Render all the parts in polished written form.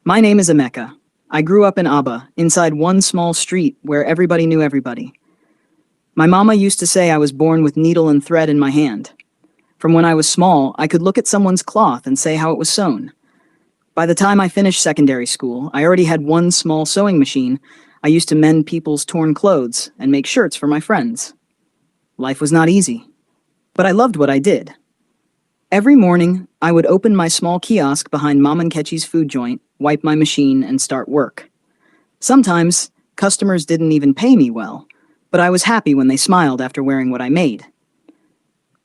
My name is Emeka. I grew up in Aba, inside one small street where everybody knew everybody. My mama used to say I was born with needle and thread in my hand. From when I was small, I could look at someone's cloth and say how it was sewn. By the time I finished secondary school, I already had one small sewing machine. I used to mend people's torn clothes and make shirts for my friends. Life was not easy, but I loved what I did. Every morning, I would open my small kiosk behind Mom and Ketchy's food joint, wipe my machine, and start work. Sometimes, customers didn't even pay me well, but I was happy when they smiled after wearing what I made.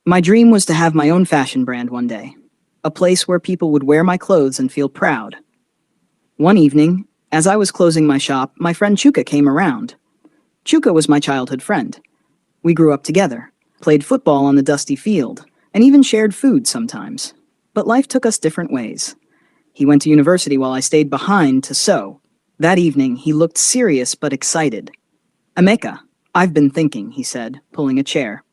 My dream was to have my own fashion brand one day, a place where people would wear my clothes and feel proud. One evening, as I was closing my shop, my friend Chuka came around. Chuka was my childhood friend. We grew up together, played football on the dusty field, and even shared food sometimes. But life took us different ways. He went to university while I stayed behind to sew. That evening, he looked serious but excited. "Emeka, I've been thinking," he said, pulling a chair.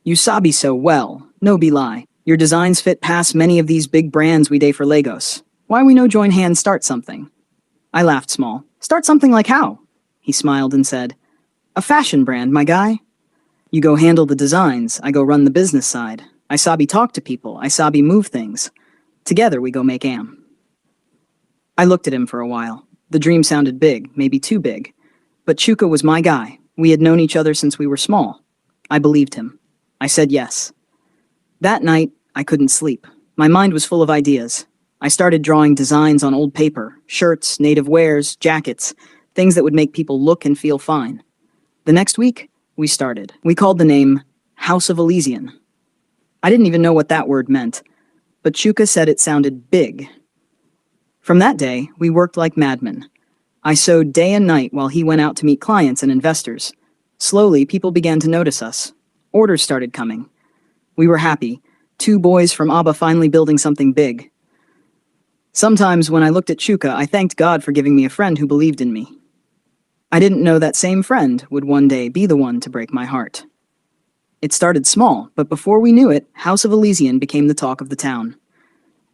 "You sabi sew well, no be lie. Your designs fit past many of these big brands we day for Lagos. Why we no join hands start something?" I laughed small. "Start something like how?" He smiled and said, "A fashion brand, my guy. You go handle the designs, I go run the business side. I sabi talk to people, I sabi move things. Together we go make am." I looked at him for a while. The dream sounded big, maybe too big. But Chuka was my guy. We had known each other since we were small. I believed him. I said yes. That night, I couldn't sleep. My mind was full of ideas. I started drawing designs on old paper, shirts, native wares, jackets, things that would make people look and feel fine. The next week, we started. We called the name House of Elysian. I didn't even know what that word meant, but Chuka said it sounded big. From that day, we worked like madmen. I sewed day and night while he went out to meet clients and investors. Slowly, people began to notice us. Orders started coming. We were happy. 2 boys from Aba finally building something big. Sometimes when I looked at Chuka, I thanked God for giving me a friend who believed in me. I didn't know that same friend would one day be the one to break my heart. It started small, but before we knew it, House of Elysian became the talk of the town.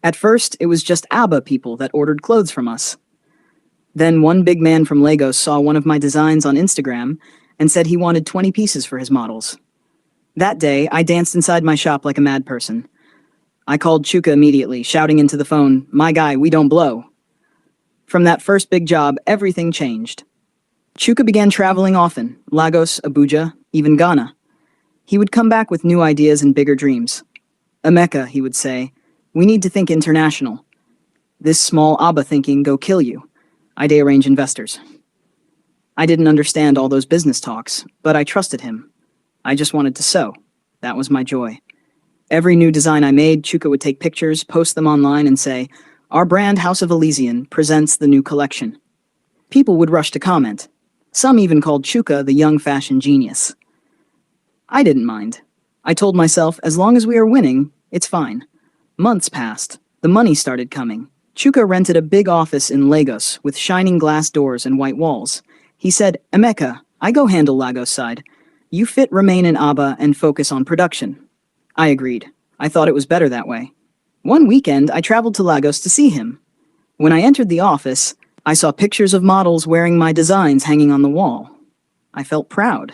At first, it was just Aba people that ordered clothes from us. Then one big man from Lagos saw one of my designs on Instagram and said he wanted 20 pieces for his models. That day, I danced inside my shop like a mad person. I called Chuka immediately, shouting into the phone, "My guy, we don't blow." From that first big job, everything changed. Chuka began traveling often, Lagos, Abuja, even Ghana. He would come back with new ideas and bigger dreams. "Emeka," he would say, "we need to think international. This small Aba thinking go kill you. I'd arrange investors." I didn't understand all those business talks, but I trusted him. I just wanted to sew. That was my joy. Every new design I made, Chuka would take pictures, post them online, and say, "Our brand House of Elysian presents the new collection." People would rush to comment. Some even called Chuka the young fashion genius. I didn't mind. I told myself, as long as we are winning, it's fine. Months passed. The money started coming. Chuka rented a big office in Lagos with shining glass doors and white walls. He said, "Emeka, I go handle Lagos side. You fit remain in Aba and focus on production." I agreed. I thought it was better that way. One weekend, I traveled to Lagos to see him. When I entered the office, I saw pictures of models wearing my designs hanging on the wall. I felt proud.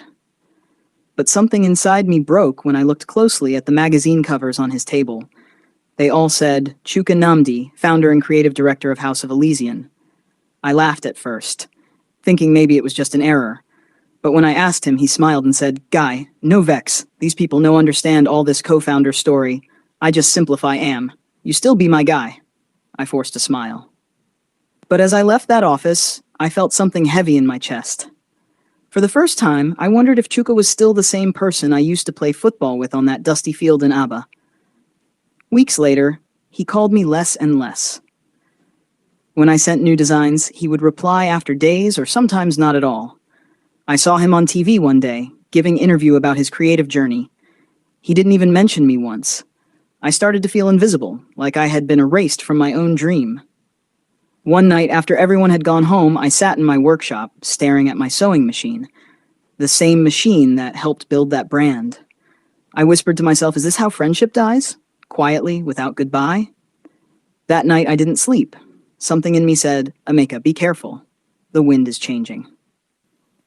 But something inside me broke when I looked closely at the magazine covers on his table. They all said, "Chuka Namdi, founder and creative director of House of Elysian." I laughed at first, thinking maybe it was just an error. But when I asked him, he smiled and said, "Guy, no vex. These people no understand all this co-founder story. I just simplify am. You still be my guy." I forced a smile. But as I left that office, I felt something heavy in my chest. For the first time, I wondered if Chuka was still the same person I used to play football with on that dusty field in Aba. Weeks later, he called me less and less. When I sent new designs, he would reply after days or sometimes not at all. I saw him on TV one day, giving an interview about his creative journey. He didn't even mention me once. I started to feel invisible, like I had been erased from my own dream. One night, after everyone had gone home, I sat in my workshop, staring at my sewing machine. The same machine that helped build that brand. I whispered to myself, is this how friendship dies? Quietly, without goodbye? That night, I didn't sleep. something in me said, Emeka, be careful. The wind is changing.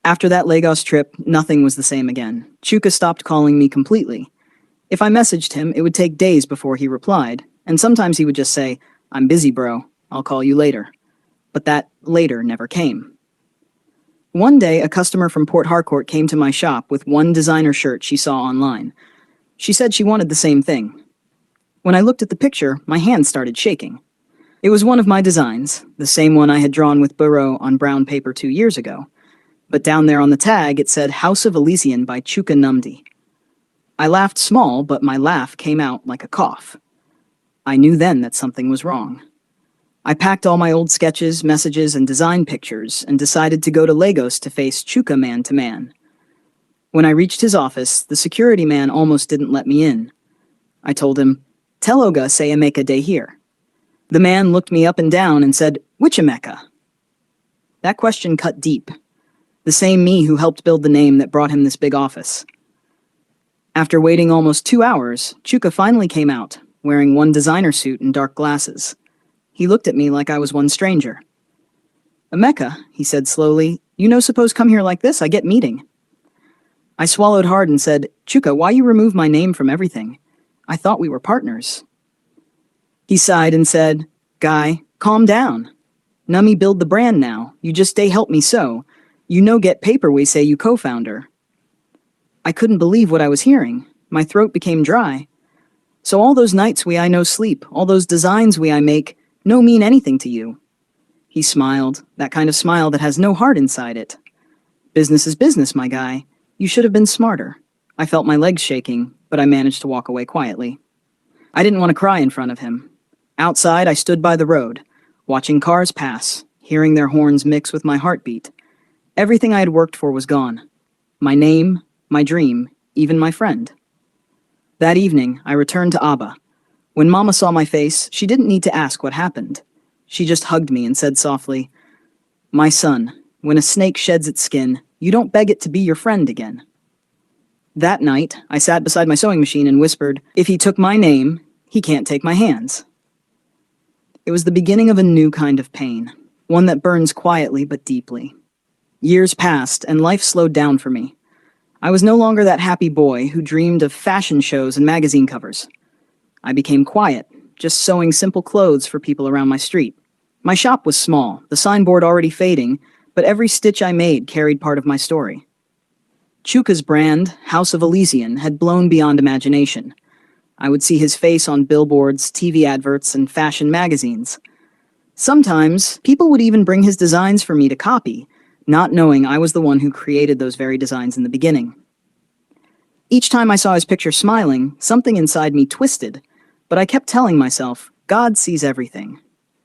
After that Lagos trip, nothing was the same again. Chuka stopped calling me completely. If I messaged him, it would take days before he replied, and sometimes he would just say, I'm busy, bro. I'll call you later. But that later never came. One day, a customer from Port Harcourt came to my shop with one designer shirt she saw online. She said she wanted the same thing. When I looked at the picture, my hand started shaking. It was one of my designs, the same one I had drawn with Burrow on brown paper 2 years ago. But down there on the tag, it said House of Elysian by Chuka Numdi. I laughed small, but my laugh came out like a cough. I knew then that something was wrong. I packed all my old sketches, messages, and design pictures and decided to go to Lagos to face Chuka man to man. When I reached his office, the security man almost didn't let me in. I told him, Tell Oga say Emeka dey here. The man looked me up and down and said, Which Emeka? That question cut deep. The same me who helped build the name that brought him this big office. After waiting almost 2 hours, Chuka finally came out, wearing one designer suit and dark glasses. He looked at me like I was one stranger. Emeka, he said slowly, you no suppose come here like this, I get meeting. I swallowed hard and said, Chuka, why you remove my name from everything? I thought we were partners. He sighed and said, Guy, calm down. Nummy build the brand now, you just stay help me so. You no get paper we say you co-founder. I couldn't believe what I was hearing. My throat became dry. So all those nights we I no sleep, all those designs we I make, no mean anything to you. He smiled, that kind of smile that has no heart inside it. Business is business, my guy. You should have been smarter. I felt my legs shaking, but I managed to walk away quietly. I didn't want to cry in front of him. Outside, I stood by the road, watching cars pass, hearing their horns mix with my heartbeat. Everything I had worked for was gone. My name, my dream, even my friend. That evening, I returned to Abba. When Mama saw my face, she didn't need to ask what happened. She just hugged me and said softly, My son, when a snake sheds its skin, you don't beg it to be your friend again. That night, I sat beside my sewing machine and whispered, If he took my name, he can't take my hands. It was the beginning of a new kind of pain, one that burns quietly but deeply. Years passed, and life slowed down for me. I was no longer that happy boy who dreamed of fashion shows and magazine covers. I became quiet, just sewing simple clothes for people around my street. My shop was small, the signboard already fading, but every stitch I made carried part of my story. Chuka's brand, House of Elysian, had blown beyond imagination. I would see his face on billboards, TV adverts, and fashion magazines. Sometimes, people would even bring his designs for me to copy, not knowing I was the one who created those very designs in the beginning. Each time I saw his picture smiling, something inside me twisted, but I kept telling myself, God sees everything.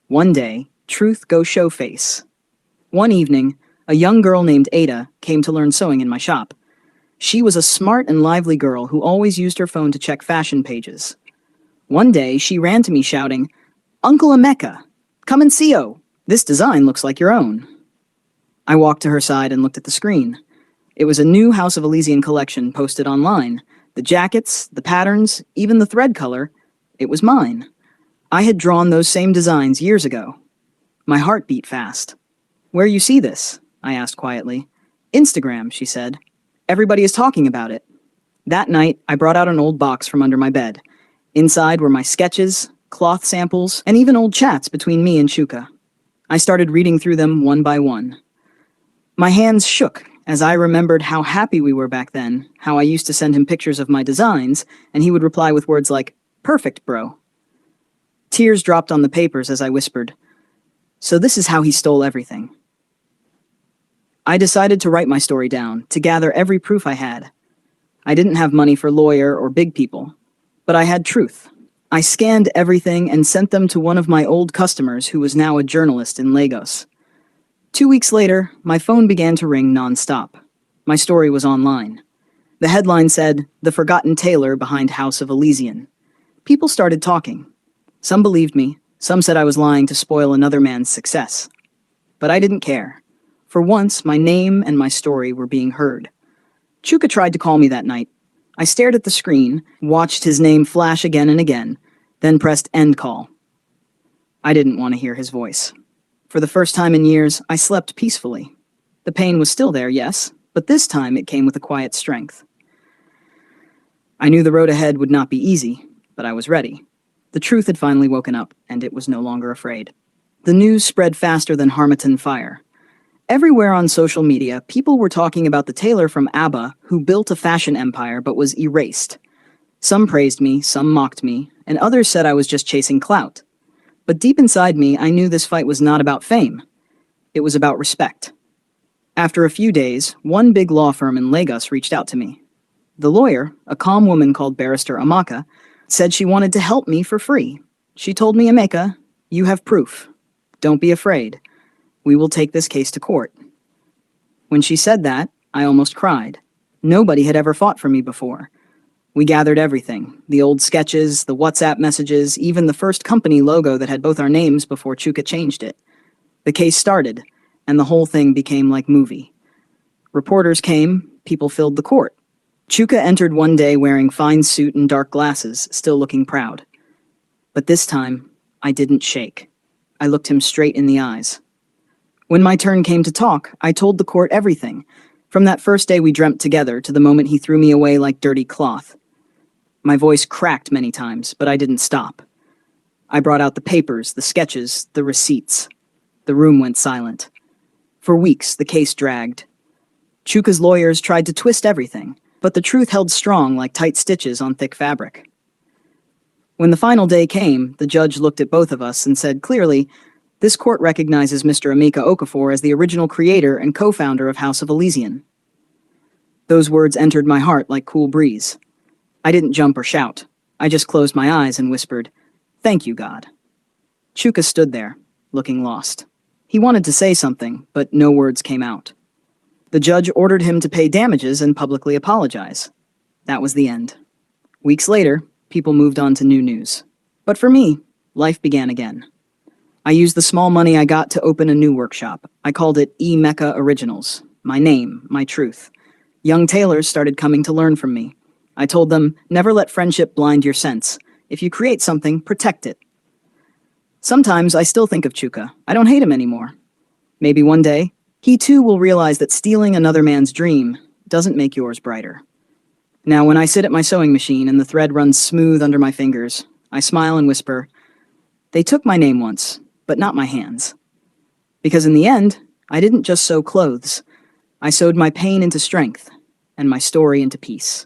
One day, truth go show face. One evening, a young girl named Ada came to learn sewing in my shop. She was a smart and lively girl who always used her phone to check fashion pages. One day, she ran to me shouting, Uncle Emeka, come and see-o. This design looks like your own. I walked to her side and looked at the screen. It was a new House of Elysian collection posted online. The jackets, the patterns, even the thread color, it was mine. I had drawn those same designs years ago. My heart beat fast. Where you see this? I asked quietly. Instagram, she said. Everybody is talking about it. That night, I brought out an old box from under my bed. Inside were my sketches, cloth samples, and even old chats between me and Chuka. I started reading through them one by one. My hands shook as I remembered how happy we were back then, how I used to send him pictures of my designs, and he would reply with words like, Perfect, bro. Tears dropped on the papers as I whispered, So this is how he stole everything. I decided to write my story down, to gather every proof I had. I didn't have money for lawyer or big people, but I had truth. I scanned everything and sent them to one of my old customers who was now a journalist in Lagos. 2 weeks later, my phone began to ring nonstop. My story was online. The headline said, The Forgotten Tailor Behind House of Elysian. People started talking. Some believed me, some said I was lying to spoil another man's success. But I didn't care. For once, my name and my story were being heard. Chuka tried to call me that night. I stared at the screen, watched his name flash again and again, then pressed end call. I didn't want to hear his voice. For the first time in years, I slept peacefully. The pain was still there, yes, but this time it came with a quiet strength. I knew the road ahead would not be easy, but I was ready. The truth had finally woken up, and it was no longer afraid. The news spread faster than Harmattan fire. Everywhere on social media, people were talking about the tailor from ABBA who built a fashion empire but was erased. Some praised me, some mocked me, and others said I was just chasing clout. But deep inside me, I knew this fight was not about fame. It was about respect. After a few days, one big law firm in Lagos reached out to me. The lawyer, a calm woman called Barrister Emeka, said she wanted to help me for free. She told me, "Emeka, you have proof. Don't be afraid. We will take this case to court." When she said that, I almost cried. Nobody had ever fought for me before. We gathered everything, the old sketches, the WhatsApp messages, even the first company logo that had both our names before Chuka changed it. The case started, and the whole thing became like movie. Reporters came, people filled the court. Chuka entered one day wearing fine suit and dark glasses, still looking proud. But this time, I didn't shake. I looked him straight in the eyes. When my turn came to talk, I told the court everything, from that first day we dreamt together to the moment he threw me away like dirty cloth. My voice cracked many times, but I didn't stop. I brought out the papers, the sketches, the receipts. The room went silent. For weeks, the case dragged. Chuka's lawyers tried to twist everything, but the truth held strong like tight stitches on thick fabric. When the final day came, the judge looked at both of us and said clearly, "This court recognizes Mr. Emeka Okafor as the original creator and co-founder of House of Elysian." Those words entered my heart like cool breeze. I didn't jump or shout. I just closed my eyes and whispered, "Thank you, God." Chuka stood there, looking lost. He wanted to say something, but no words came out. The judge ordered him to pay damages and publicly apologize. That was the end. Weeks later, people moved on to new news. But for me, life began again. I used the small money I got to open a new workshop. I called it Emeka Originals. My name, my truth. Young tailors started coming to learn from me. I told them, never let friendship blind your sense. If you create something, protect it. Sometimes I still think of Chuka. I don't hate him anymore. Maybe one day, he too will realize that stealing another man's dream doesn't make yours brighter. Now, when I sit at my sewing machine and the thread runs smooth under my fingers, I smile and whisper, "They took my name once, but not my hands." Because in the end, I didn't just sew clothes. I sewed my pain into strength and my story into peace.